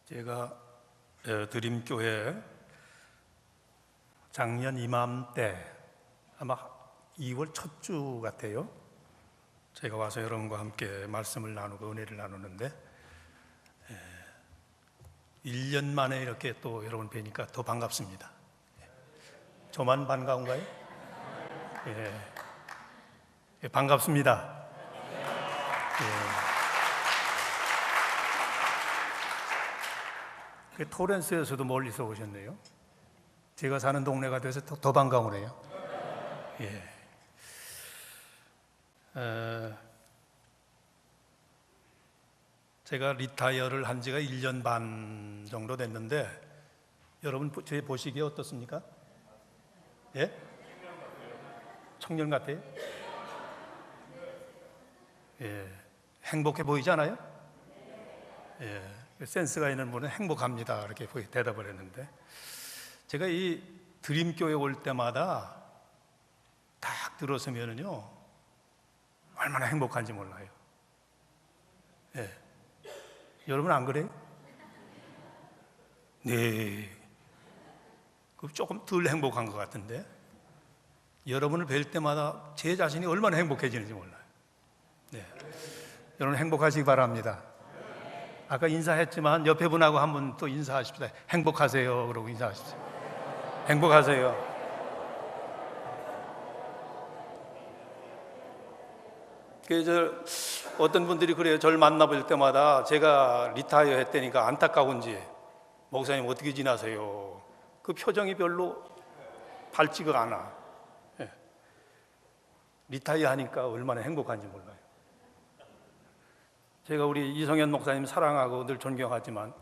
제가 드림교회 작년 이맘때 아마 2월 첫 주 같아요. 제가 와서 여러분과 함께 말씀을 나누고 은혜를 나누는데 1년 만에 이렇게 또 여러분 뵈니까 더 반갑습니다. 저만 반가운가요? 반갑습니다. 토렌스에서도 멀리서 오셨네요. 제가 사는 동네가 돼서 더 반가우네요. 제가 리타이어를 한 지가 1년 반 정도 됐는데 여러분 제 보시기에 어떻습니까? 예? 청년 같아요? 행복해 보이지 않아요? 센스가 있는 분은 행복합니다 이렇게 대답을 했는데, 제가 이 드림교회 올 때마다 딱 들어서면은요 얼마나 행복한지 몰라요. 여러분 안 그래요? 네, 조금 덜 행복한 것 같은데 여러분을 뵐 때마다 제 자신이 얼마나 행복해지는지 몰라요. 여러분 행복하시기 바랍니다. 아까 인사했지만 옆에 분하고 한 번 또 인사하십시다. 행복하세요 그러고 인사하십시오. 행복하세요. 그래서 어떤 분들이 그래요. 저를 만나볼 때마다 제가 리타이어 했다니까 안타까운지 목사님 어떻게 지나세요? 그 표정이 별로 밝지가 않아. 리타이어 하니까 얼마나 행복한지 몰라요. 제가 우리 이성현 목사님 사랑하고 늘 존경하지만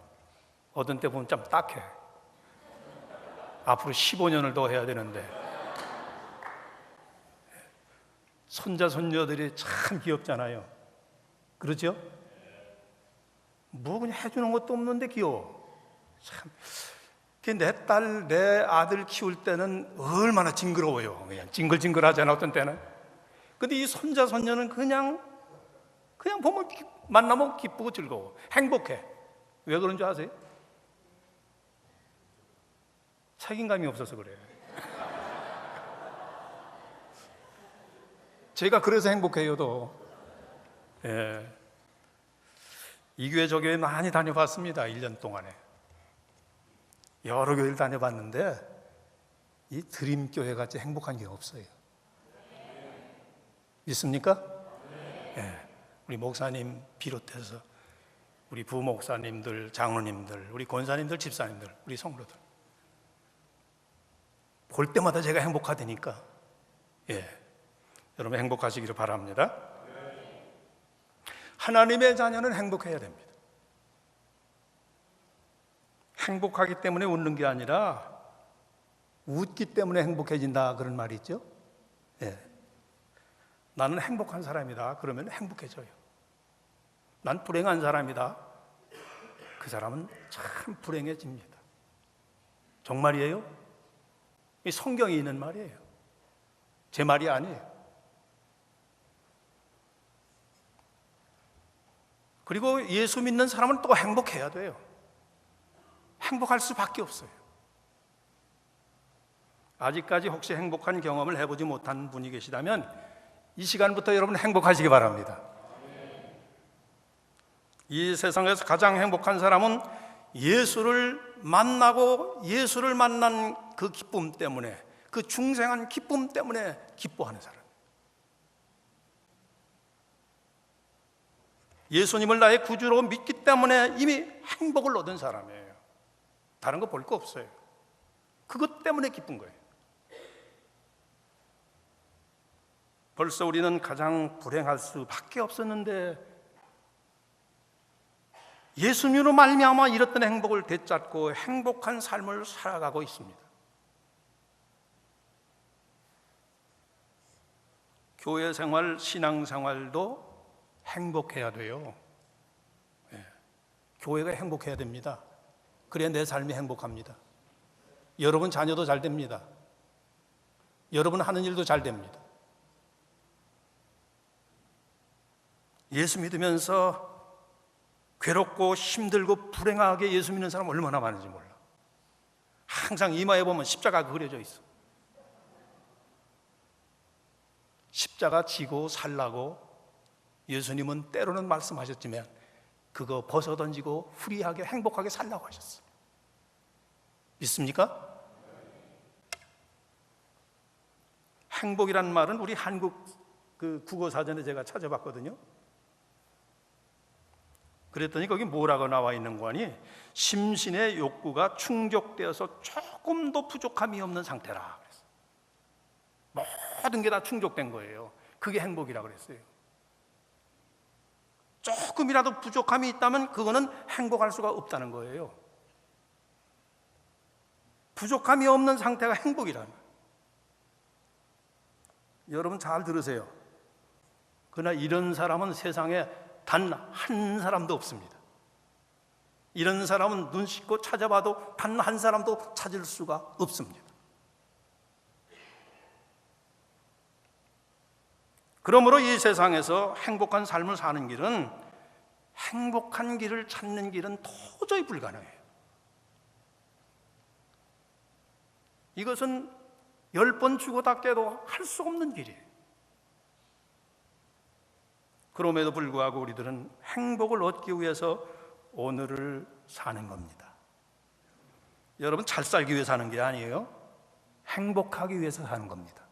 어떤 때 보면 좀 딱해. 앞으로 15년을 더 해야 되는데 손자 손녀들이 참 귀엽잖아요. 그렇죠? 뭐 그냥 해주는 것도 없는데 귀여워. 참. 내 딸, 내 아들 키울 때는 얼마나 징그러워요. 그냥 징글징글하잖아 어떤 때는. 근데 이 손자 손녀는 그냥 보면 만나면 기쁘고 즐거워. 행복해. 왜 그런 줄 아세요? 책임감이 없어서 그래요. 제가 그래서 행복해요 또. 이 교회 저 교회 많이 다녀봤습니다. 1년 동안에 여러 교회를 다녀봤는데 이 드림교회 같이 행복한 게 없어요. 믿습니까? 우리 목사님 비롯해서 우리 부목사님들, 장로님들, 우리 권사님들, 집사님들, 우리 성도들 볼 때마다 제가 행복하다니까. 여러분 행복하시기를 바랍니다. 하나님의 자녀는 행복해야 됩니다. 행복하기 때문에 웃는 게 아니라 웃기 때문에 행복해진다 그런 말이 있죠. 나는 행복한 사람이다 그러면 행복해져요. 난 불행한 사람이다, 그 사람은 참 불행해집니다. 정말이에요? 이 성경에 있는 말이에요. 제 말이 아니에요. 그리고 예수 믿는 사람은 또 행복해야 돼요. 행복할 수밖에 없어요. 아직까지 혹시 행복한 경험을 해보지 못한 분이 계시다면 이 시간부터 여러분 행복하시기 바랍니다. 이 세상에서 가장 행복한 사람은 예수를 만나고 예수를 만난 그 기쁨 때문에, 그 중생한 기쁨 때문에 기뻐하는 사람. 예수님을 나의 구주로 믿기 때문에 이미 행복을 얻은 사람이에요. 다른 거 볼 거 없어요. 그것 때문에 기쁜 거예요. 벌써 우리는 가장 불행할 수밖에 없었는데 예수님으로 말미암아 잃었던 행복을 되찾고 행복한 삶을 살아가고 있습니다. 교회 생활, 신앙 생활도 행복해야 돼요. 교회가 행복해야 됩니다. 그래야 내 삶이 행복합니다. 여러분 자녀도 잘 됩니다. 여러분 하는 일도 잘 됩니다. 예수 믿으면서 괴롭고 힘들고 불행하게 예수 믿는 사람 얼마나 많은지 몰라. 항상 이마에 보면 십자가가 그려져 있어. 십자가 지고 살라고 예수님은 때로는 말씀하셨지만 그거 벗어던지고 후리하게 행복하게 살라고 하셨어. 믿습니까? 행복이란 말은 우리 한국 그 국어사전에 제가 찾아봤거든요. 그랬더니 거기 뭐라고 나와 있는 거니? 심신의 욕구가 충족되어서 조금도 부족함이 없는 상태라 그랬어요. 모든 게 다 충족된 거예요. 그게 행복이라고 그랬어요. 조금이라도 부족함이 있다면 그거는 행복할 수가 없다는 거예요. 부족함이 없는 상태가 행복이라는 거예요. 여러분 잘 들으세요. 그러나 이런 사람은 세상에 단 한 사람도 없습니다. 이런 사람은 눈 씻고 찾아봐도 단 한 사람도 찾을 수가 없습니다. 그러므로 이 세상에서 행복한 삶을 사는 길은, 행복한 길을 찾는 길은 도저히 불가능해요. 이것은 10번 죽어다 깨도 할 수 없는 길이에요. 그럼에도 불구하고 우리들은 행복을 얻기 위해서 오늘을 사는 겁니다. 여러분, 잘 살기 위해 사는 게 아니에요. 행복하기 위해서 사는 겁니다.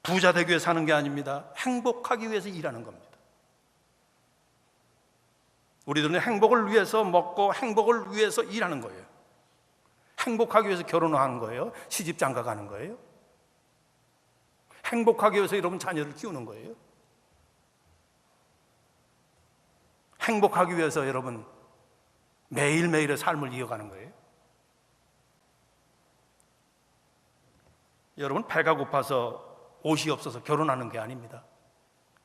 부자 되기 위해 사는 게 아닙니다. 행복하기 위해서 일하는 겁니다. 우리들은 행복을 위해서 먹고 행복을 위해서 일하는 거예요. 행복하기 위해서 결혼을 하는 거예요. 시집 장가 가는 거예요. 행복하기 위해서 여러분 자녀를 키우는 거예요. 행복하기 위해서 여러분 매일매일의 삶을 이어가는 거예요. 여러분, 배가 고파서 옷이 없어서 결혼하는 게 아닙니다.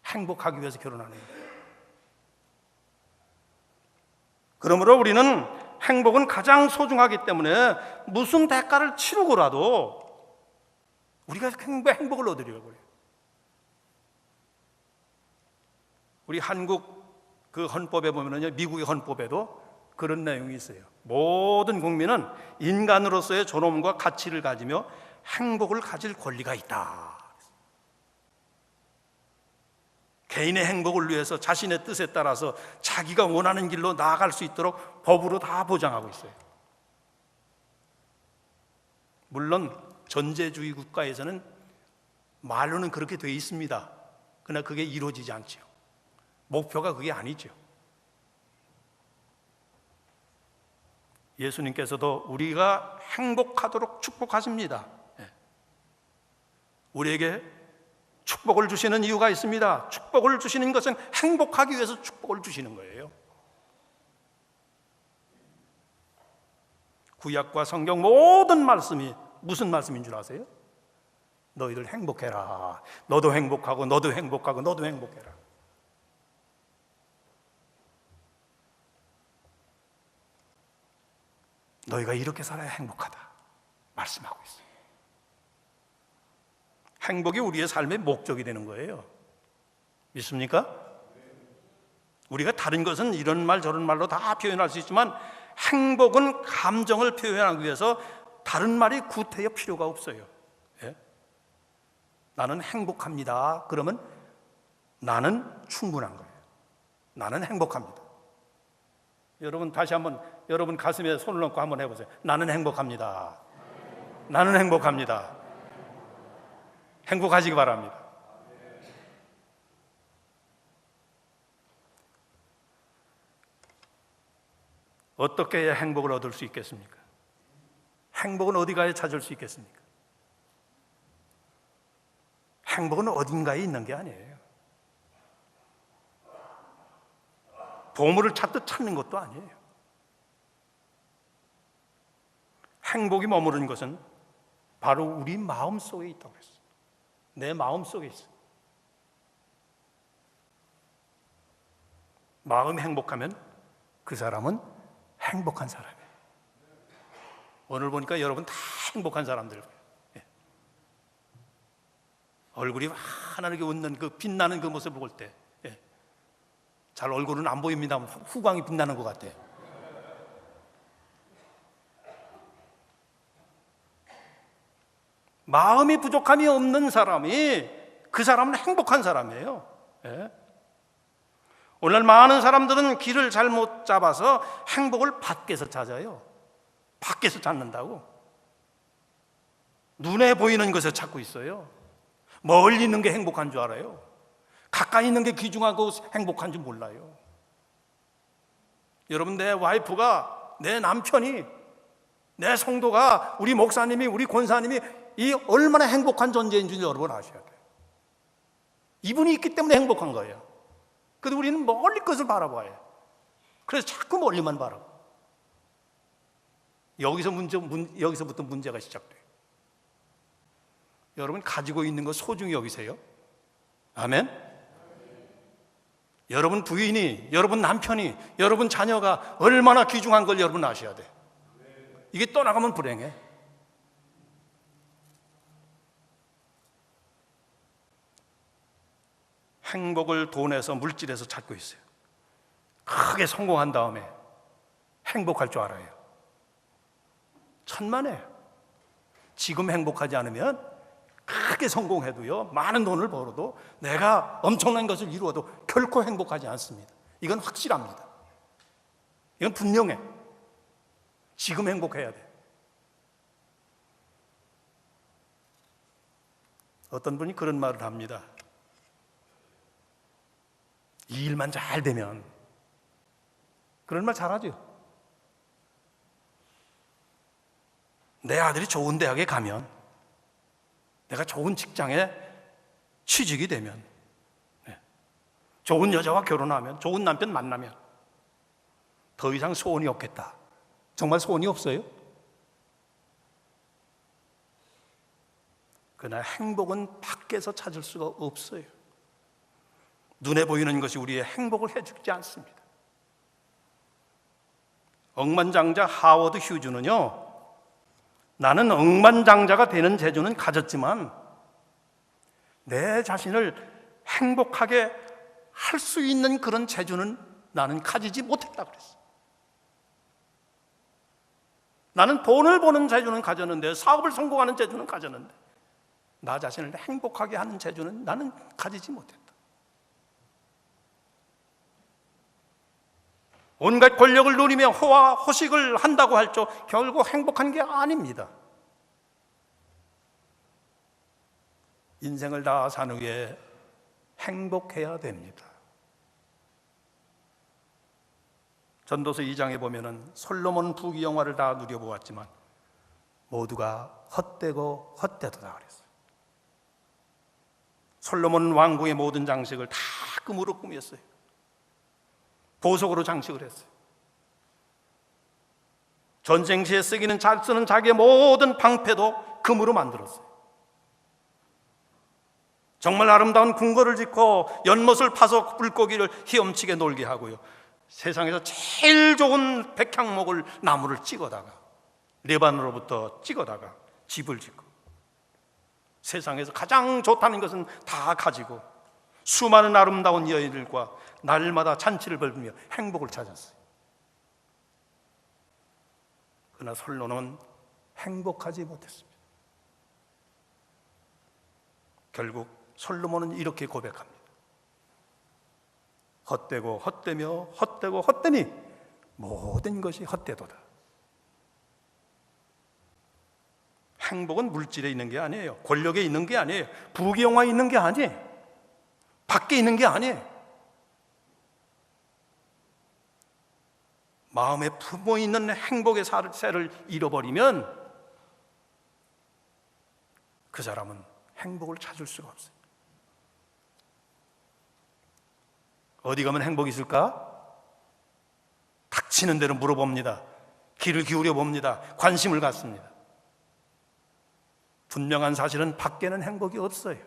행복하기 위해서 결혼하는 거예요. 그러므로 우리는 행복은 가장 소중하기 때문에 무슨 대가를 치르고라도 우리가 행복을 얻으려고 해요. 우리 한국 그 헌법에 보면요, 미국의 헌법에도 그런 내용이 있어요. 모든 국민은 인간으로서의 존엄과 가치를 가지며 행복을 가질 권리가 있다. 개인의 행복을 위해서 자신의 뜻에 따라서 자기가 원하는 길로 나아갈 수 있도록 법으로 다 보장하고 있어요. 물론 전제주의 국가에서는 말로는 그렇게 돼 있습니다. 그러나 그게 이루어지지 않죠. 목표가 그게 아니죠. 예수님께서도 우리가 행복하도록 축복하십니다. 우리에게 축복을 주시는 이유가 있습니다. 축복을 주시는 것은 행복하기 위해서 축복을 주시는 거예요. 구약과 성경 모든 말씀이 무슨 말씀인 줄 아세요? 너희들 행복해라. 너도 행복하고 너도 행복하고 너도 행복해라. 너희가 이렇게 살아야 행복하다 말씀하고 있어요. 행복이 우리의 삶의 목적이 되는 거예요. 믿습니까? 우리가 다른 것은 이런 말 저런 말로 다 표현할 수 있지만 행복은 감정을 표현하기 위해서 다른 말이 구태여 필요가 없어요. 예? 나는 행복합니다. 그러면 나는 충분한 거예요. 나는 행복합니다. 여러분 다시 한번 여러분 가슴에 손을 얹고 한번 해보세요. 나는 행복합니다. 나는 행복합니다. 행복하시기 바랍니다. 어떻게 해야 행복을 얻을 수 있겠습니까? 행복은 어디 가야 찾을 수 있겠습니까? 행복은 어딘가에 있는 게 아니에요. 보물을 찾듯 찾는 것도 아니에요. 행복이 머무르는 것은 바로 우리 마음 속에 있다고 했어요. 내 마음 속에 있어요. 마음이 행복하면 그 사람은 행복한 사람이에요. 오늘 보니까 여러분 다 행복한 사람들. 예. 얼굴이 환하게 웃는 그 빛나는 그 모습을 볼 때, 예. 잘 얼굴은 안 보입니다. 후광이 빛나는 것 같아요. 마음이 부족함이 없는 사람이 그 사람은 행복한 사람이에요. 예? 오늘날 많은 사람들은 길을 잘못 잡아서 행복을 밖에서 찾아요. 밖에서 찾는다고. 눈에 보이는 것에 찾고 있어요. 멀리 있는 게 행복한 줄 알아요. 가까이 있는 게 귀중하고 행복한 줄 몰라요. 여러분, 내 와이프가, 내 남편이, 내 성도가, 우리 목사님이, 우리 권사님이 이 얼마나 행복한 존재인 줄 여러분 아셔야 돼요. 이분이 있기 때문에 행복한 거예요. 그런데 우리는 멀리 것을 바라봐요. 그래서 자꾸 멀리만 바라봐. 여기서부터 문제가 시작돼요. 여러분, 가지고 있는 거 소중히 여기세요. 아멘. 여러분 부인이, 여러분 남편이, 여러분 자녀가 얼마나 귀중한 걸 여러분 아셔야 돼요. 이게 떠나가면 불행해. 행복을 돈에서, 물질에서 찾고 있어요. 크게 성공한 다음에 행복할 줄 알아요. 천만에요. 지금 행복하지 않으면 크게 성공해도요, 많은 돈을 벌어도, 내가 엄청난 것을 이루어도 결코 행복하지 않습니다. 이건 확실합니다. 이건 분명해. 지금 행복해야 돼. 어떤 분이 그런 말을 합니다. 이 일만 잘 되면. 그런 말 잘하죠. 내 아들이 좋은 대학에 가면, 내가 좋은 직장에 취직이 되면, 좋은 여자와 결혼하면, 좋은 남편 만나면 더 이상 소원이 없겠다. 정말 소원이 없어요? 그러나 행복은 밖에서 찾을 수가 없어요. 눈에 보이는 것이 우리의 행복을 해주지 않습니다. 억만장자 하워드 휴즈는요, 나는 억만장자가 되는 재주는 가졌지만 내 자신을 행복하게 할 수 있는 그런 재주는 나는 가지지 못했다 그랬어요. 나는 돈을 버는 재주는 가졌는데, 사업을 성공하는 재주는 가졌는데, 나 자신을 행복하게 하는 재주는 나는 가지지 못했다. 온갖 권력을 누리며 호화 호식을 한다고 할죠 결국 행복한 게 아닙니다. 인생을 다 산 후에 행복해야 됩니다. 전도서 2장에 보면은 솔로몬 부귀영화를 다 누려보았지만 모두가 헛되고 헛되도다 그랬어요. 솔로몬 왕궁의 모든 장식을 다 금으로 꾸몄어요. 보석으로 장식을 했어요. 전쟁 시에 쓰는 자기의 모든 방패도 금으로 만들었어요. 정말 아름다운 궁궐을 짓고 연못을 파서 물고기를 헤엄치게 놀게 하고요, 세상에서 제일 좋은 백향목을 나무를 찍어다가, 레바논으로부터 찍어다가 집을 짓고, 세상에서 가장 좋다는 것은 다 가지고 수많은 아름다운 여인들과 날마다 잔치를 벌이며 행복을 찾았어요. 그러나 솔로몬은 행복하지 못했습니다. 결국 솔로몬은 이렇게 고백합니다. 헛되고 헛되며 헛되고 헛되니 모든 것이 헛되도다. 행복은 물질에 있는 게 아니에요. 권력에 있는 게 아니에요. 부귀영화에 있는 게 아니에요. 밖에 있는 게 아니에요. 마음에 품어 있는 행복의 새를 잃어버리면 그 사람은 행복을 찾을 수가 없어요. 어디 가면 행복이 있을까? 닥치는 대로 물어봅니다. 귀를 기울여 봅니다. 관심을 갖습니다. 분명한 사실은 밖에는 행복이 없어요.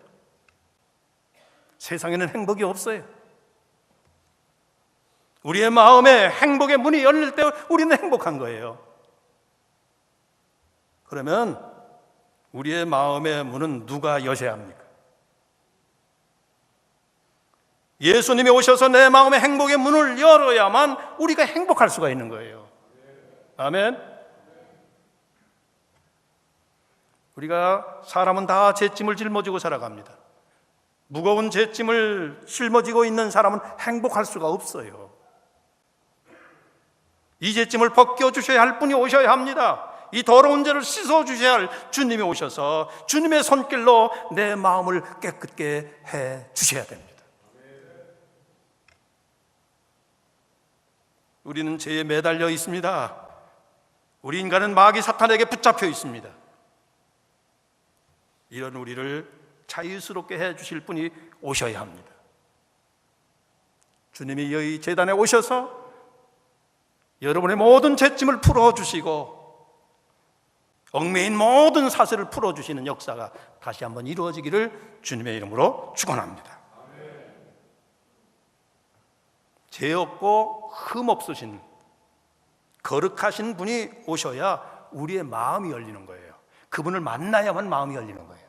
세상에는 행복이 없어요. 우리의 마음에 행복의 문이 열릴 때 우리는 행복한 거예요. 그러면 우리의 마음의 문은 누가 여셔야 합니까? 예수님이 오셔서 내 마음의 행복의 문을 열어야만 우리가 행복할 수가 있는 거예요. 아멘. 우리가 사람은 다 죄짐을 짊어지고 살아갑니다. 무거운 죄짐을 짊어지고 있는 사람은 행복할 수가 없어요. 이 죄짐을 벗겨주셔야 할 분이 오셔야 합니다. 이 더러운 죄를 씻어주셔야 할 주님이 오셔서 주님의 손길로 내 마음을 깨끗게 해 주셔야 됩니다. 우리는 죄에 매달려 있습니다. 우리 인간은 마귀 사탄에게 붙잡혀 있습니다. 이런 우리를 자유스럽게 해 주실 분이 오셔야 합니다. 주님이 여기 제단에 오셔서 여러분의 모든 죄짐을 풀어주시고 얽매인 모든 사슬을 풀어주시는 역사가 다시 한번 이루어지기를 주님의 이름으로 축원합니다. 죄 없고 흠 없으신 거룩하신 분이 오셔야 우리의 마음이 열리는 거예요. 그분을 만나야만 마음이 열리는 거예요.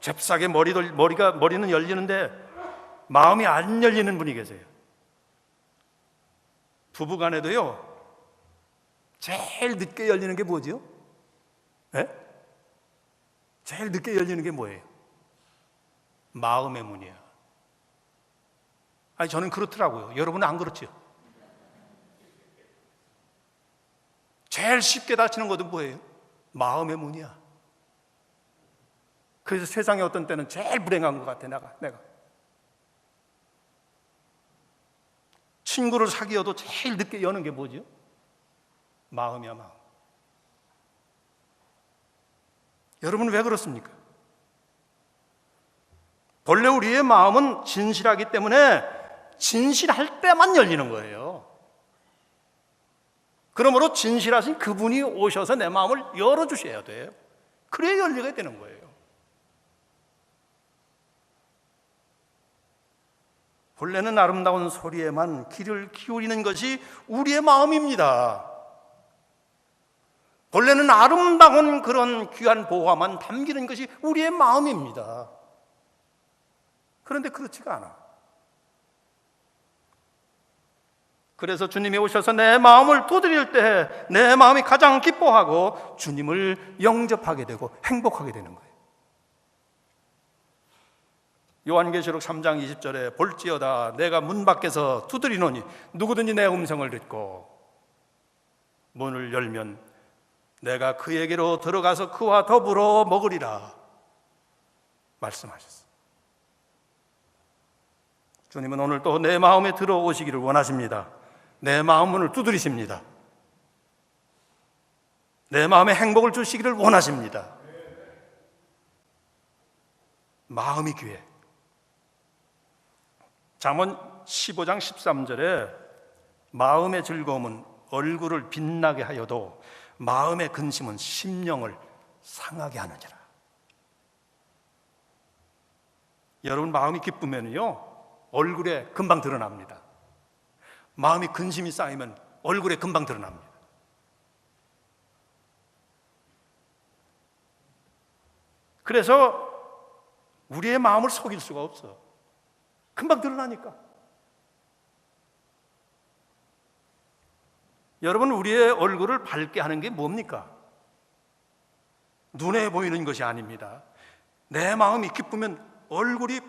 잽싸게 머리는 열리는데 마음이 안 열리는 분이 계세요. 부부간에도요, 제일 늦게 열리는 게 뭐죠? 네? 제일 늦게 열리는 게 뭐예요? 마음의 문이에요. 아니, 저는 그렇더라고요. 여러분은 안 그렇죠? 제일 쉽게 닫히는 것도 뭐예요? 마음의 문이야. 그래서 세상에 어떤 때는 제일 불행한 것 같아, 내가. 친구를 사귀어도 제일 늦게 여는 게 뭐죠? 마음이야, 마음. 여러분 왜 그렇습니까? 본래 우리의 마음은 진실하기 때문에 진실할 때만 열리는 거예요. 그러므로 진실하신 그분이 오셔서 내 마음을 열어주셔야 돼요. 그래야 열리게 되는 거예요. 본래는 아름다운 소리에만 귀를 기울이는 것이 우리의 마음입니다. 본래는 아름다운 그런 귀한 보화만 담기는 것이 우리의 마음입니다. 그런데 그렇지가 않아. 그래서 주님이 오셔서 내 마음을 두드릴 때 내 마음이 가장 기뻐하고 주님을 영접하게 되고 행복하게 되는 거예요. 요한계시록 3장 20절에 볼지어다 내가 문 밖에서 두드리노니 누구든지 내 음성을 듣고 문을 열면 내가 그에게로 들어가서 그와 더불어 먹으리라 말씀하셨어요. 주님은 오늘 또 내 마음에 들어오시기를 원하십니다. 내 마음 문을 두드리십니다. 내 마음에 행복을 주시기를 원하십니다. 마음이 귀해. 잠언 15장 13절에 마음의 즐거움은 얼굴을 빛나게 하여도 마음의 근심은 심령을 상하게 하느니라. 여러분 마음이 기쁘면요 얼굴에 금방 드러납니다. 마음이 근심이 쌓이면 얼굴에 금방 드러납니다. 그래서 우리의 마음을 속일 수가 없어. 금방 드러나니까. 여러분 우리의 얼굴을 밝게 하는 게 뭡니까? 눈에 보이는 것이 아닙니다. 내 마음이 기쁘면 얼굴이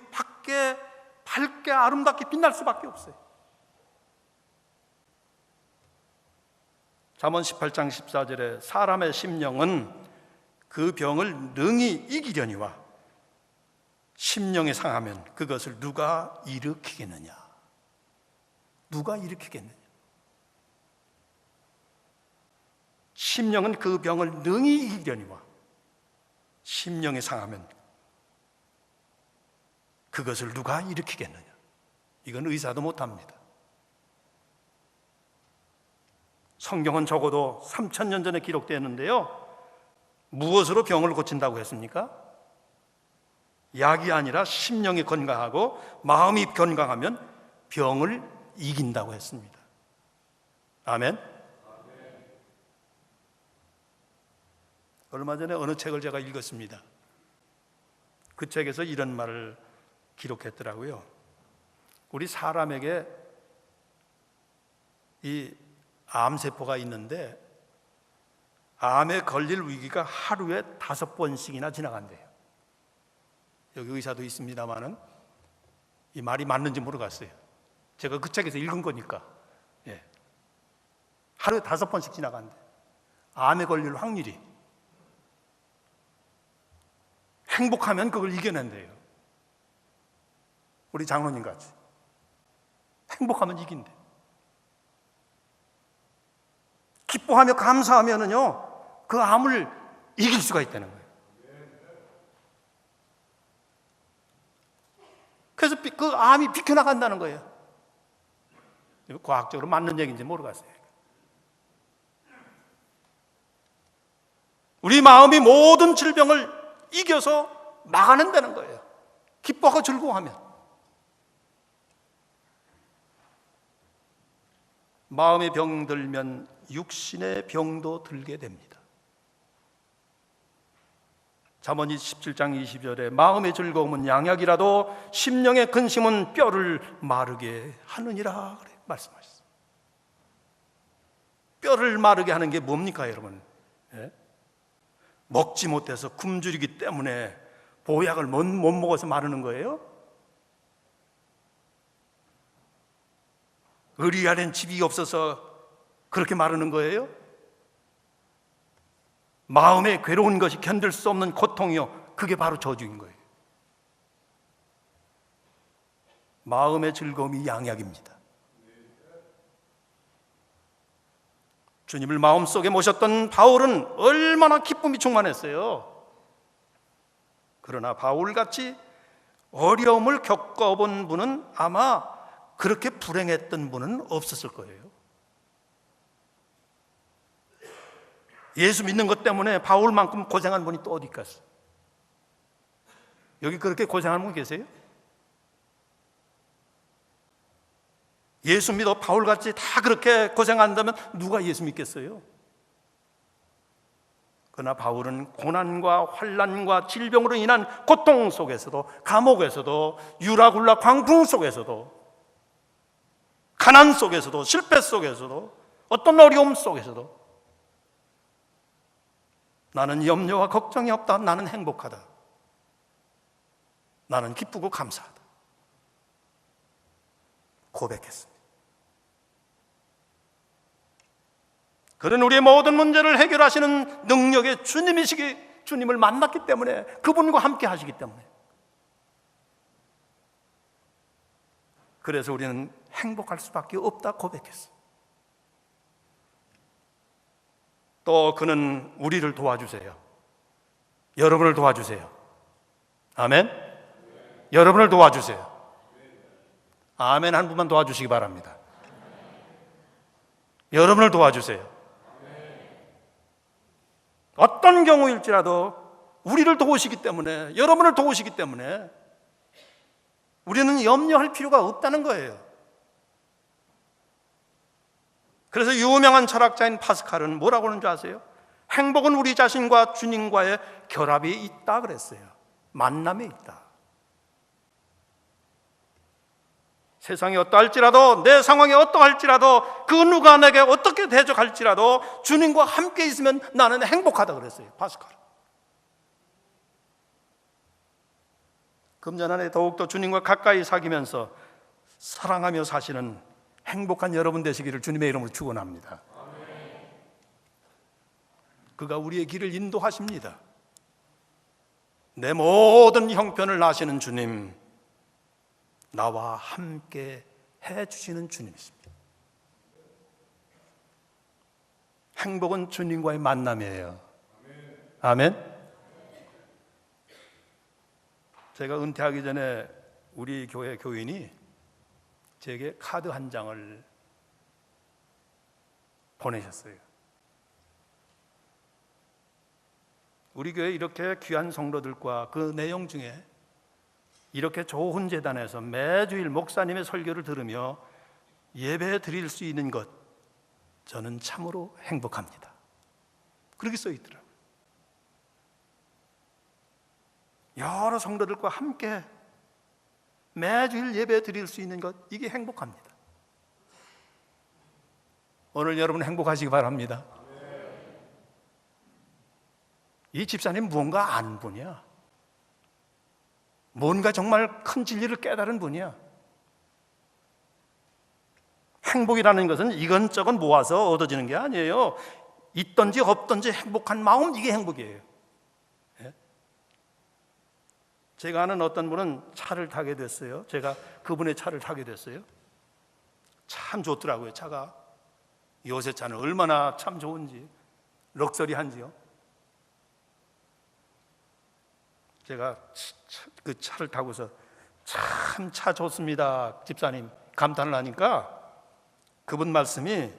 밝게 아름답게 빛날 수밖에 없어요. 잠언 18장 14절에 사람의 심령은 그 병을 능히 이기려니와 심령이 상하면 그것을 누가 일으키겠느냐? 누가 일으키겠느냐? 심령은 그 병을 능히 이기려니와 심령이 상하면 그것을 누가 일으키겠느냐? 이건 의사도 못합니다. 성경은 적어도 3000년 전에 기록되었는데요 무엇으로 병을 고친다고 했습니까? 약이 아니라 심령이 건강하고 마음이 건강하면 병을 이긴다고 했습니다. 아멘. 얼마 전에 어느 책을 제가 읽었습니다. 그 책에서 이런 말을 기록했더라고요. 우리 사람에게 이 암세포가 있는데 암에 걸릴 위기가 하루에 5번씩이나 지나간대요. 여기 의사도 있습니다마는 이 말이 맞는지 모르겠어요. 제가 그 책에서 읽은 거니까. 예. 하루에 5번씩 지나간대. 암에 걸릴 확률이. 행복하면 그걸 이겨낸대요. 우리 장로님 같이. 행복하면 이긴대. 기뻐하며 감사하면은요, 그 암을 이길 수가 있다는 거예요. 그래서 그 암이 비켜나간다는 거예요. 과학적으로 맞는 얘기인지 모르겠어요. 우리 마음이 모든 질병을 이겨서 나가는다는 거예요. 기뻐하고 즐거워하면. 마음의 병 들면 육신의 병도 들게 됩니다. 잠언 17장 20절에 마음의 즐거움은 양약이라도 심령의 근심은 뼈를 마르게 하느니라 그래 말씀하셨어요. 뼈를 마르게 하는 게 뭡니까, 여러분? 예? 먹지 못해서 굶주리기 때문에 보약을 못 먹어서 마르는 거예요? 의리하는 집이 없어서 그렇게 마르는 거예요? 마음에 괴로운 것이 견딜 수 없는 고통이요, 그게 바로 저주인 거예요. 마음의 즐거움이 양약입니다. 주님을 마음속에 모셨던 바울은 얼마나 기쁨이 충만했어요. 그러나 바울같이 어려움을 겪어본 분은 아마 그렇게 불행했던 분은 없었을 거예요. 예수 믿는 것 때문에 바울만큼 고생한 분이 또 어디 있겠어요? 여기 그렇게 고생하는 분 계세요? 예수 믿어 바울같이 다 그렇게 고생한다면 누가 예수 믿겠어요? 그러나 바울은 고난과 환난과 질병으로 인한 고통 속에서도, 감옥에서도, 유라굴라 광풍 속에서도, 가난 속에서도, 실패 속에서도, 어떤 어려움 속에서도 나는 염려와 걱정이 없다, 나는 행복하다, 나는 기쁘고 감사하다 고백했습니다. 그는 우리의 모든 문제를 해결하시는 능력의 주님이시기, 주님을 만났기 때문에, 그분과 함께 하시기 때문에, 그래서 우리는 행복할 수밖에 없다 고백했어요. 또 그는 우리를 도와주세요. 여러분을 도와주세요. 아멘? 여러분을 도와주세요. 아멘 한 분만 도와주시기 바랍니다. 여러분을 도와주세요. 어떤 경우일지라도 우리를 도우시기 때문에, 여러분을 도우시기 때문에 우리는 염려할 필요가 없다는 거예요. 그래서 유명한 철학자인 파스칼은 뭐라고 하는 줄 아세요? 행복은 우리 자신과 주님과의 결합이 있다 그랬어요. 만남에 있다. 세상이 어떠할지라도, 내 상황이 어떠할지라도, 그 누가 내게 어떻게 대적할지라도 주님과 함께 있으면 나는 행복하다 그랬어요, 파스칼. 금년 안에 더욱더 주님과 가까이 사귀면서 사랑하며 사시는 행복한 여러분 되시기를 주님의 이름으로 축원합니다. 그가 우리의 길을 인도하십니다. 내 모든 형편을 아시는 주님, 나와 함께 해주시는 주님이십니다. 행복은 주님과의 만남이에요. 아멘. 제가 은퇴하기 전에 우리 교회 교인이 제게 카드 한 장을 보내셨어요. 우리 교회 이렇게 귀한 성도들과 그 내용 중에 이렇게 좋은 재단에서 매주일 목사님의 설교를 들으며 예배 드릴 수 있는 것, 저는 참으로 행복합니다. 그렇게 써 있더라고요. 여러 성도들과 함께 매주일 예배 드릴 수 있는 것, 이게 행복합니다. 오늘 여러분 행복하시기 바랍니다. 이 집사님 무언가 아는 분이야. 뭔가 정말 큰 진리를 깨달은 분이야. 행복이라는 것은 이건저건 모아서 얻어지는 게 아니에요. 있든지 없든지 행복한 마음, 이게 행복이에요. 예? 제가 아는 어떤 분은 차를 타게 됐어요. 제가 그분의 차를 타게 됐어요. 참 좋더라고요, 차가. 요새 차는 얼마나 참 좋은지, 럭셔리한지요. 제가 그 차를 타고서 참 차 좋습니다, 집사님, 감탄을 하니까 그분 말씀이,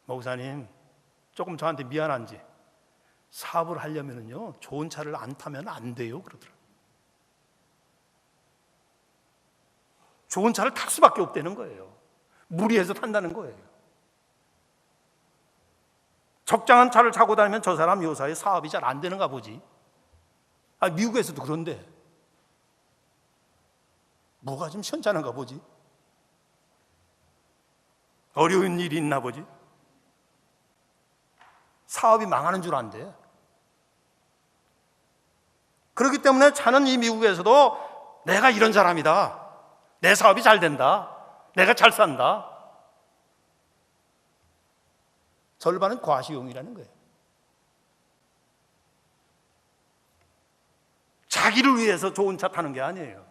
목사님 조금 저한테 미안한지 사업을 하려면요 좋은 차를 안 타면 안 돼요 그러더라고요. 좋은 차를 탈 수밖에 없다는 거예요. 무리해서 탄다는 거예요. 적당한 차를 타고 다니면 저 사람 요사이 사업이 잘 안 되는가 보지. 미국에서도 그런데 뭐가 좀 시원찮은가 보지. 어려운 일이 있나 보지. 사업이 망하는 줄 안대. 그렇기 때문에 차는 이 미국에서도 내가 이런 사람이다, 내 사업이 잘 된다, 내가 잘 산다, 절반은 과시용이라는 거예요. 자기를 위해서 좋은 차 타는 게 아니에요.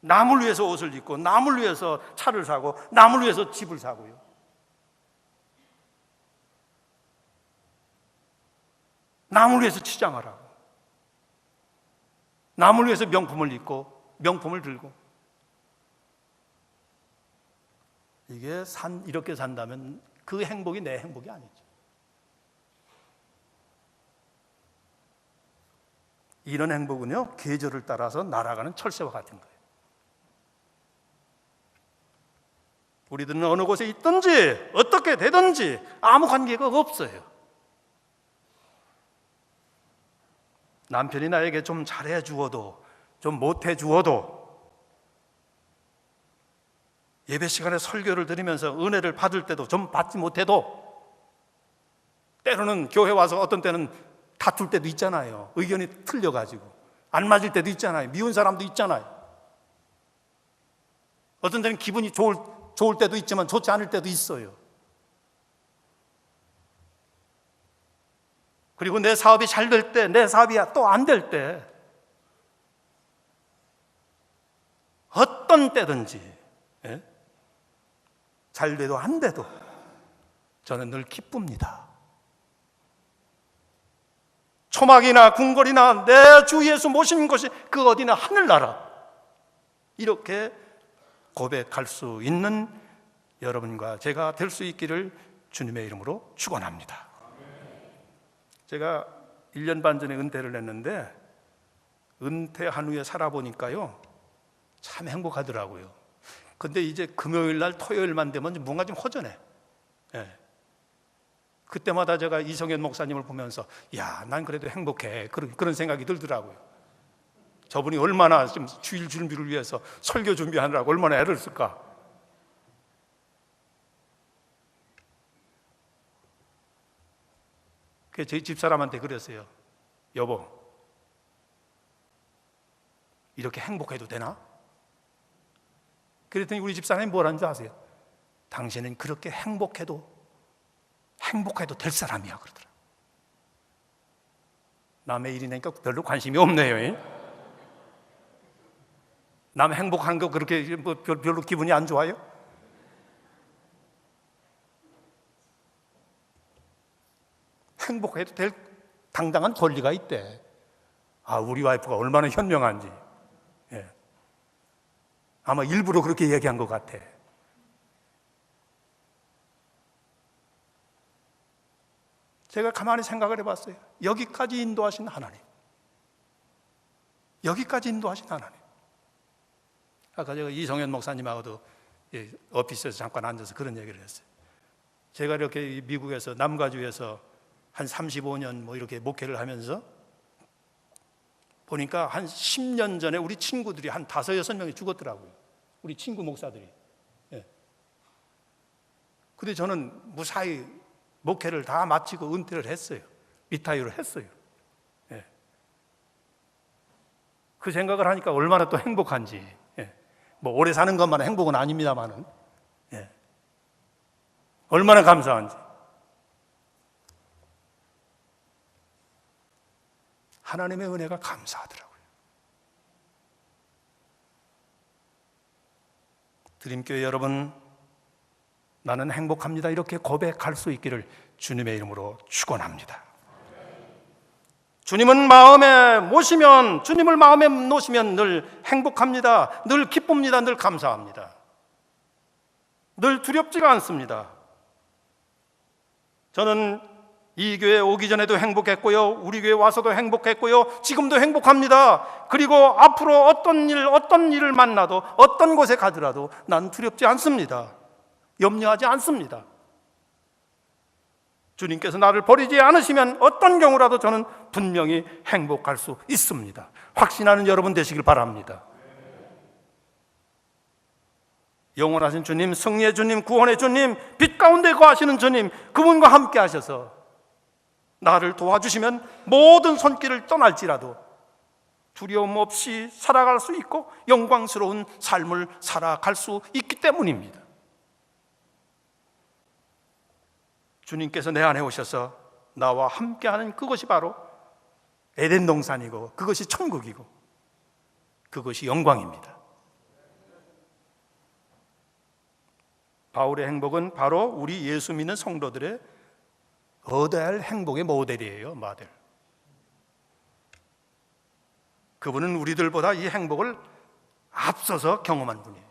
남을 위해서 옷을 입고, 남을 위해서 차를 사고, 남을 위해서 집을 사고요. 남을 위해서 치장을 하고, 남을 위해서 명품을 입고, 명품을 들고. 이게 이렇게 산다면 그 행복이 내 행복이 아니죠. 이런 행복은요, 계절을 따라서 날아가는 철새와 같은 거예요. 우리들은 어느 곳에 있든지 어떻게 되든지 아무 관계가 없어요. 남편이 나에게 좀 잘해 주어도, 좀 못해 주어도, 예배 시간에 설교를 드리면서 은혜를 받을 때도 좀 받지 못해도, 때로는 교회 와서 어떤 때는 다툴 때도 있잖아요. 의견이 틀려가지고 안 맞을 때도 있잖아요. 미운 사람도 있잖아요. 어떤 때는 기분이 좋을 때도 있지만 좋지 않을 때도 있어요. 그리고 내 사업이 잘 될 때, 내 사업이 또 안 될 때, 어떤 때든지, 예? 잘 돼도 안 돼도 저는 늘 기쁩니다. 초막이나 궁궐이나 내 주 예수 모신 것이 그 어디나 하늘나라, 이렇게 고백할 수 있는 여러분과 제가 될 수 있기를 주님의 이름으로 축원합니다. 제가 1년 반 전에 은퇴를 했는데, 은퇴한 후에 살아보니까요 참 행복하더라고요. 근데 이제 금요일 날 토요일만 되면 뭔가 좀 허전해. 예. 그때마다 제가 이성현 목사님을 보면서 야, 난 그래도 행복해, 그런 생각이 들더라고요. 저분이 얼마나 좀 주일 준비를 위해서 설교 준비하느라고 얼마나 애를 쓸까. 그래서 저희 집사람한테 그랬어요. 여보, 이렇게 행복해도 되나? 그랬더니 우리 집사람이 뭐라는 줄 아세요? 당신은 그렇게 행복해도 될 사람이야 그러더라. 남의 일이니까 별로 관심이 없네요. 남 행복한 거 그렇게 별로 기분이 안 좋아요? 행복해도 될 당당한 권리가 있대. 우리 와이프가 얼마나 현명한지. 예. 아마 일부러 그렇게 얘기한 것 같아. 제가 가만히 생각을 해봤어요. 여기까지 인도하신 하나님, 여기까지 인도하신 하나님. 아까 제가 이성현 목사님하고도 오피스에서 잠깐 앉아서 그런 얘기를 했어요. 제가 이렇게 미국에서 남가주에서 한 35년 이렇게 목회를 하면서 보니까 한 10년 전에 우리 친구들이 한 5, 6명이 죽었더라고요. 우리 친구 목사들이. 예. 근데 저는 무사히 목회를 다 마치고 은퇴를 했어요. 리타이어를 했어요. 예. 그 생각을 하니까 얼마나 또 행복한지. 예. 뭐 오래 사는 것만은 행복은 아닙니다만은, 예. 얼마나 감사한지. 하나님의 은혜가 감사하더라고요. 드림교회 여러분, 나는 행복합니다, 이렇게 고백할 수 있기를 주님의 이름으로 축원합니다. 주님은 마음에 모시면, 주님을 마음에 놓으시면 늘 행복합니다. 늘 기쁩니다. 늘 감사합니다. 늘 두렵지가 않습니다. 저는 이 교회 오기 전에도 행복했고요, 우리 교회 와서도 행복했고요, 지금도 행복합니다. 그리고 앞으로 어떤 일을 만나도, 어떤 곳에 가더라도 난 두렵지 않습니다. 염려하지 않습니다. 주님께서 나를 버리지 않으시면 어떤 경우라도 저는 분명히 행복할 수 있습니다. 확신하는 여러분 되시길 바랍니다. 영원하신 주님, 승리의 주님, 구원의 주님, 빛 가운데 거하시는 주님, 그분과 함께 하셔서 나를 도와주시면 모든 손길을 떠날지라도 두려움 없이 살아갈 수 있고 영광스러운 삶을 살아갈 수 있기 때문입니다. 주님께서 내 안에 오셔서 나와 함께하는 그것이 바로 에덴 동산이고, 그것이 천국이고, 그것이 영광입니다. 바울의 행복은 바로 우리 예수 믿는 성도들의 얻어야 할 행복의 모델이에요. 모델. 그분은 우리들보다 이 행복을 앞서서 경험한 분이에요.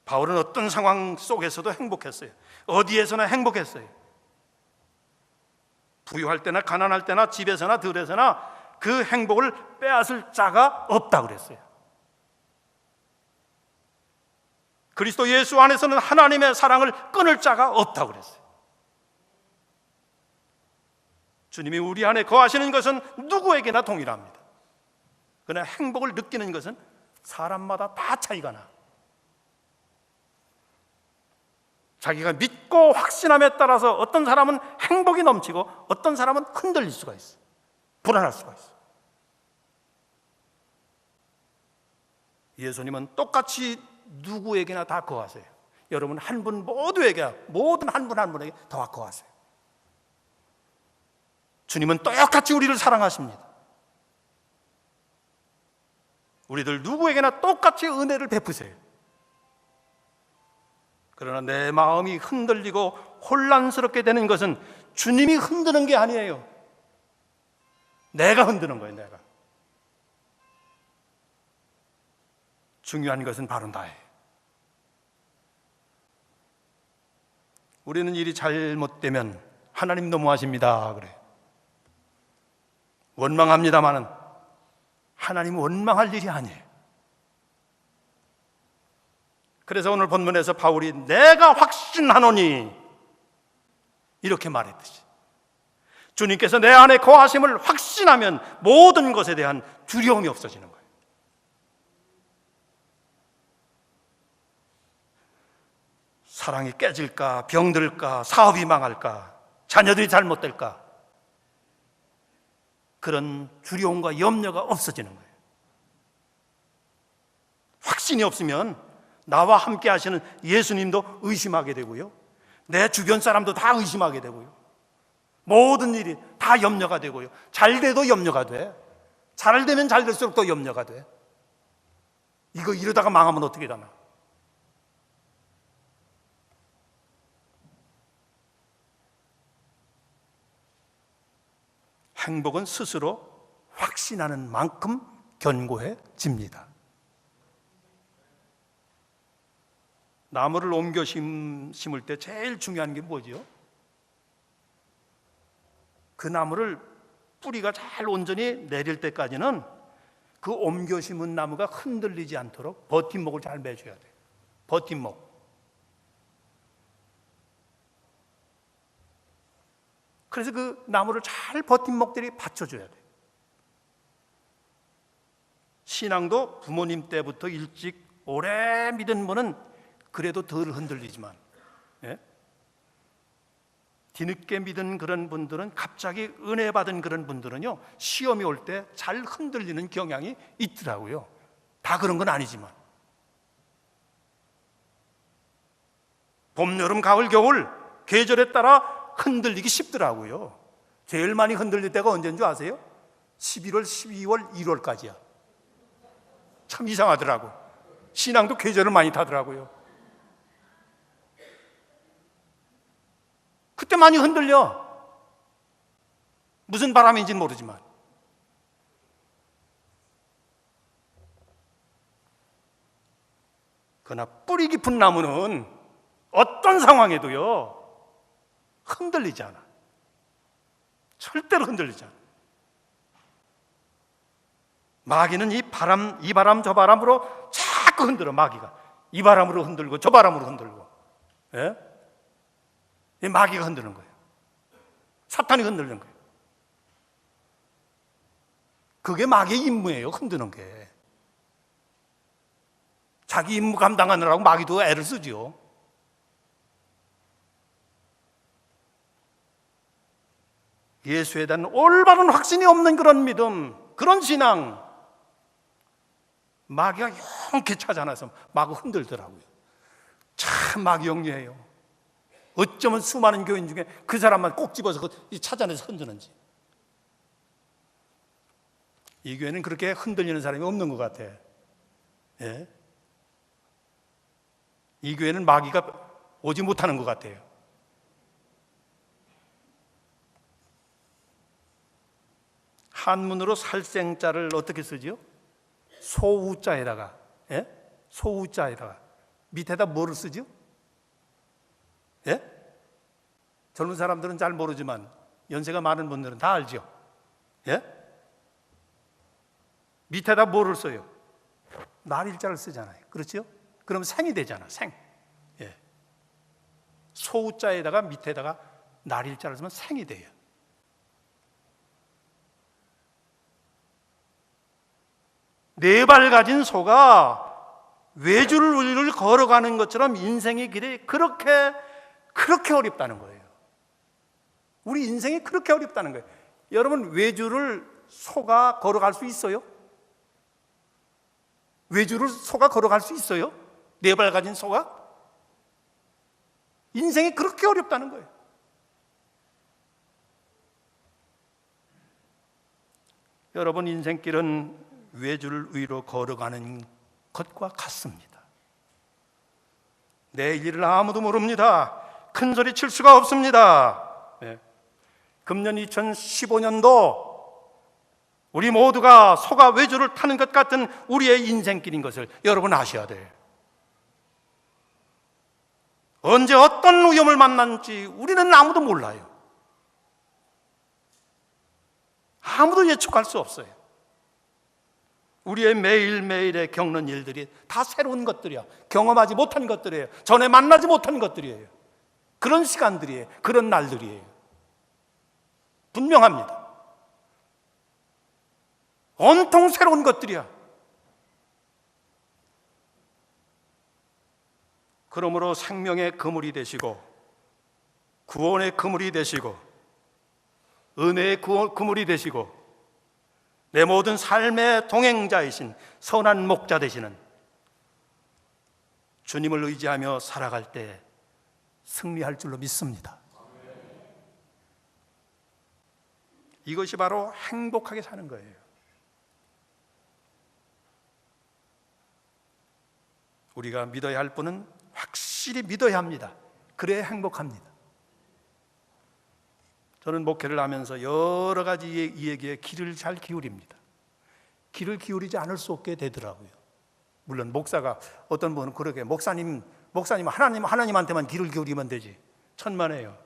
바울은 어떤 상황 속에서도 행복했어요. 어디에서나 행복했어요. 부유할 때나 가난할 때나 집에서나 들에서나 그 행복을 빼앗을 자가 없다 그랬어요. 그리스도 예수 안에서는 하나님의 사랑을 끊을 자가 없다 그랬어요. 주님이 우리 안에 거하시는 것은 누구에게나 동일합니다. 그러나 행복을 느끼는 것은 사람마다 다 차이가 나. 자기가 믿고 확신함에 따라서 어떤 사람은 행복이 넘치고 어떤 사람은 흔들릴 수가 있어. 불안할 수가 있어. 예수님은 똑같이 누구에게나 다 거하세요. 여러분 한 분 모두에게, 모든 한 분 한 분에게 다 거하세요. 주님은 똑같이 우리를 사랑하십니다. 우리들 누구에게나 똑같이 은혜를 베푸세요. 그러나 내 마음이 흔들리고 혼란스럽게 되는 것은 주님이 흔드는 게 아니에요. 내가 흔드는 거예요. 내가. 중요한 것은 바로 나예요. 우리는 일이 잘못되면 하나님 너무하십니다 그래. 원망합니다마는 하나님 원망할 일이 아니에요. 그래서 오늘 본문에서 바울이 내가 확신하노니 이렇게 말했듯이 주님께서 내 안에 거하심을 확신하면 모든 것에 대한 두려움이 없어지는 거예요. 사랑이 깨질까, 병들까, 사업이 망할까, 자녀들이 잘못될까, 그런 두려움과 염려가 없어지는 거예요. 확신이 없으면 나와 함께 하시는 예수님도 의심하게 되고요, 내 주변 사람도 다 의심하게 되고요, 모든 일이 다 염려가 되고요, 잘 돼도 염려가 돼. 잘 되면 잘 될수록 더 염려가 돼. 이거 이러다가 망하면 어떻게 되나. 행복은 스스로 확신하는 만큼 견고해집니다. 나무를 옮겨 심을 때 제일 중요한 게 뭐죠? 그 나무를 뿌리가 잘 온전히 내릴 때까지는 그 옮겨 심은 나무가 흔들리지 않도록 버팀목을 잘 매줘야 돼요. 버팀목. 그래서 그 나무를 잘 버팀목들이 받쳐줘야 돼요. 신앙도 부모님 때부터 일찍 오래 믿은 분은 그래도 덜 흔들리지만, 예? 뒤늦게 믿은 그런 분들은, 갑자기 은혜 받은 그런 분들은요, 시험이 올 때 잘 흔들리는 경향이 있더라고요. 다 그런 건 아니지만. 봄, 여름, 가을, 겨울 계절에 따라 흔들리기 쉽더라고요. 제일 많이 흔들릴 때가 언제인 줄 아세요? 11월, 12월, 1월까지야. 참 이상하더라고. 신앙도 계절을 많이 타더라고요. 그때 많이 흔들려. 무슨 바람인지는 모르지만. 그러나 뿌리 깊은 나무는 어떤 상황에도요, 흔들리지 않아. 절대로 흔들리지 않아. 마귀는 이 바람 저 바람으로 자꾸 흔들어. 마귀가 이 바람으로 흔들고 저 바람으로 흔들고, 예? 이 마귀가 흔드는 거예요. 사탄이 흔드는 거예요. 그게 마귀의 임무예요. 흔드는 게. 자기 임무 감당하느라고 마귀도 애를 쓰지요. 예수에 대한 올바른 확신이 없는 그런 믿음, 그런 신앙, 마귀가 용케 찾아나서 마구 흔들더라고요. 참 마귀 영리해요. 어쩌면 수많은 교인 중에 그 사람만 꼭 집어서 찾아내서 흔드는지. 이 교회는 그렇게 흔들리는 사람이 없는 것 같아. 예? 이 교회는 마귀가 오지 못하는 것 같아요. 한문으로 살생자를 어떻게 쓰지요? 소우자에다가, 예? 소우자에다가 밑에다 뭐를 쓰죠? 예? 젊은 사람들은 잘 모르지만 연세가 많은 분들은 다 알죠. 예? 밑에다 뭐를 써요? 날일자를 쓰잖아요. 그렇죠? 그럼 생이 되잖아. 생. 예. 소우자에다가 밑에다가 날일자를 쓰면 생이 돼요. 네 발 가진 소가 외줄 위를 걸어가는 것처럼 인생의 길이 그렇게 어렵다는 거예요. 우리 인생이 그렇게 어렵다는 거예요. 여러분, 외줄을 소가 걸어갈 수 있어요? 외줄을 소가 걸어갈 수 있어요? 네 발 가진 소가? 인생이 그렇게 어렵다는 거예요. 여러분, 인생길은 외줄 위로 걸어가는 것과 같습니다. 내일 일을 아무도 모릅니다. 큰 소리 칠 수가 없습니다. 네. 금년 2015년도 우리 모두가 소가 외줄을 타는 것 같은 우리의 인생길인 것을 여러분 아셔야 돼요. 언제 어떤 위험을 만날지 우리는 아무도 몰라요. 아무도 예측할 수 없어요. 우리의 매일매일에 겪는 일들이 다 새로운 것들이야. 경험하지 못한 것들이에요. 전에 만나지 못한 것들이에요. 그런 시간들이에요. 그런 날들이에요. 분명합니다. 온통 새로운 것들이야. 그러므로 생명의 그물이 되시고 구원의 그물이 되시고 은혜의 그물이 되시고 내 모든 삶의 동행자이신 선한 목자 되시는 주님을 의지하며 살아갈 때 승리할 줄로 믿습니다. 이것이 바로 행복하게 사는 거예요. 우리가 믿어야 할 분은 확실히 믿어야 합니다. 그래야 행복합니다. 저는 목회를 하면서 여러 가지 이 얘기에 귀를 잘 기울입니다. 귀를 기울이지 않을 수 없게 되더라고요. 물론 목사가, 어떤 분은 그러게 목사님 하나님한테만 귀를 기울이면 되지. 천만에요.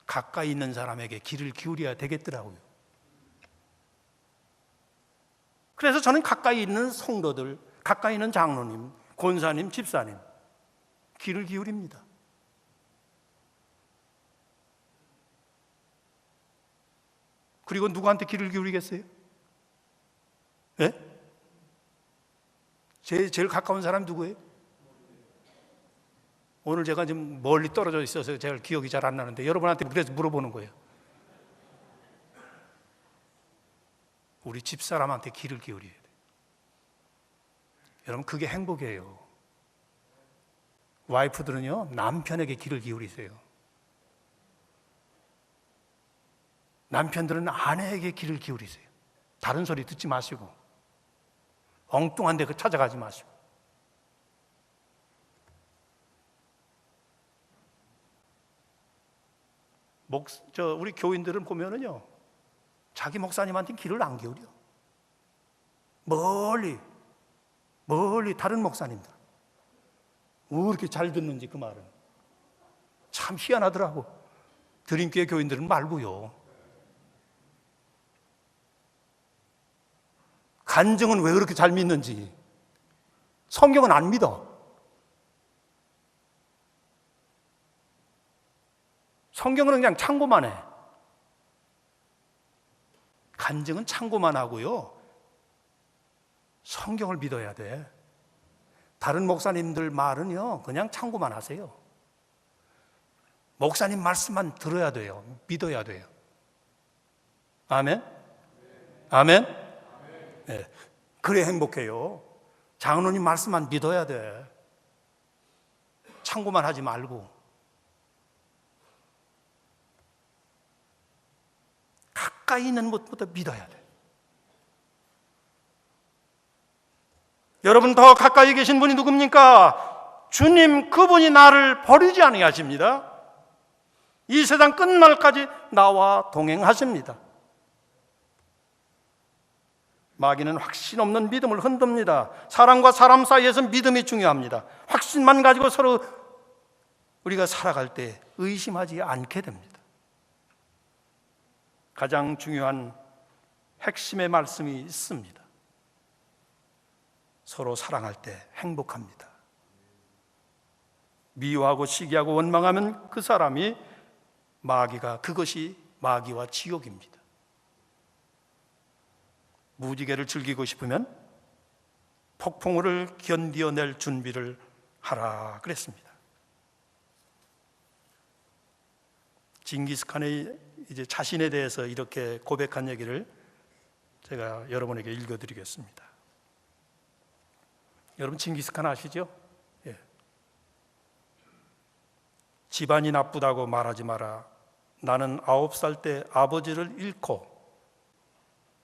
가까이 있는 사람에게 귀를 기울여야 되겠더라고요. 그래서 저는 가까이 있는 성도들, 가까이 있는 장로님, 권사님, 집사님 귀를 기울입니다. 그리고 누구한테 귀를 기울이겠어요? 예? 제일 가까운 사람 누구예요? 오늘 제가 좀 멀리 떨어져 있어서 제가 기억이 잘 안 나는데 여러분한테 그래서 물어보는 거예요. 우리 집사람한테 귀를 기울여야 돼요. 여러분, 그게 행복이에요. 와이프들은요, 남편에게 귀를 기울이세요. 남편들은 아내에게 귀를 기울이세요. 다른 소리 듣지 마시고, 엉뚱한 데 찾아가지 마시고. 우리 교인들은 보면은요, 자기 목사님한테 귀를 안 기울여. 멀리 다른 목사님들. 왜 이렇게 잘 듣는지 그 말은. 참 희한하더라고. 드림교회 교인들은 말고요. 간증은 왜 그렇게 잘 믿는지. 성경은 안 믿어. 성경은 그냥 참고만 해. 간증은 참고만 하고요. 성경을 믿어야 돼. 다른 목사님들 말은요, 그냥 참고만 하세요. 목사님 말씀만 들어야 돼요. 믿어야 돼요. 아멘? 아멘? 네. 그래 행복해요. 장로님 말씀만 믿어야 돼. 참고만 하지 말고. 가까이 있는 것보다 믿어야 돼. 여러분, 더 가까이 계신 분이 누굽니까? 주님, 그분이 나를 버리지 아니하십니다. 이 세상 끝날까지 나와 동행하십니다. 마귀는 확신 없는 믿음을 흔듭니다. 사람과 사람 사이에서 믿음이 중요합니다. 확신만 가지고 서로 우리가 살아갈 때 의심하지 않게 됩니다. 가장 중요한 핵심의 말씀이 있습니다. 서로 사랑할 때 행복합니다. 미워하고 시기하고 원망하면 그 사람이 그것이 마귀와 지옥입니다. 무지개를 즐기고 싶으면 폭풍우를 견디어낼 준비를 하라 그랬습니다. 징기스칸의 이제 자신에 대해서 이렇게 고백한 얘기를 제가 여러분에게 읽어드리겠습니다. 여러분, 징기스칸 아시죠? 예. 집안이 나쁘다고 말하지 마라. 나는 9살 때 아버지를 잃고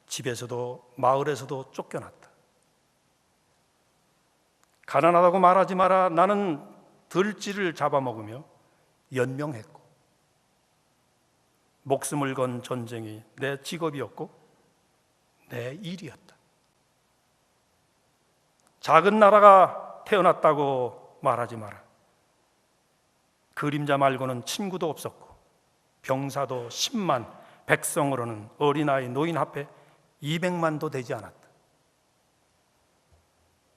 집에서도 마을에서도 쫓겨났다. 가난하다고 말하지 마라. 나는 들쥐를 잡아먹으며 연명했고 목숨을 건 전쟁이 내 직업이었고 내 일이었다. 작은 나라가 태어났다고 말하지 마라. 그림자 말고는 친구도 없었고 병사도 10만, 백성으로는 어린아이, 노인 합해 200만도 되지 않았다.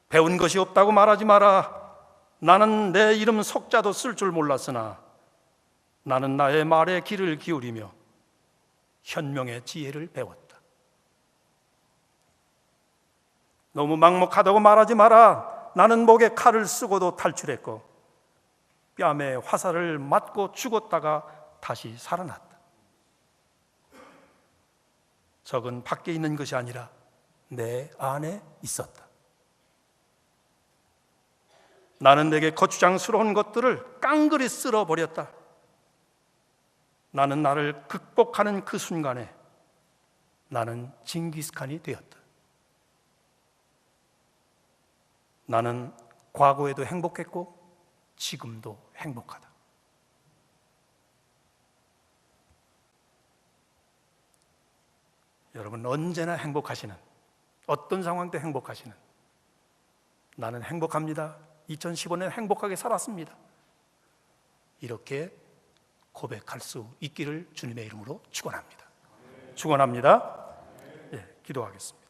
배운 것이 없다고 말하지 마라. 나는 내 이름 석자도 쓸 줄 몰랐으나 나는 나의 말에 귀를 기울이며 현명의 지혜를 배웠다. 너무 막막하다고 말하지 마라. 나는 목에 칼을 쓰고도 탈출했고 뺨에 화살을 맞고 죽었다가 다시 살아났다. 적은 밖에 있는 것이 아니라 내 안에 있었다. 나는 내게 거추장스러운 것들을 깡그리 쓸어버렸다. 나는 나를 극복하는 그 순간에 나는 징기스칸이 되었다. 나는 과거에도 행복했고 지금도 행복하다. 여러분, 언제나 행복하시는, 어떤 상황도 행복하시는, 나는 행복합니다, 2015년 행복하게 살았습니다, 이렇게 고백할 수 있기를 주님의 이름으로 축원합니다. 축원합니다. 예, 기도하겠습니다.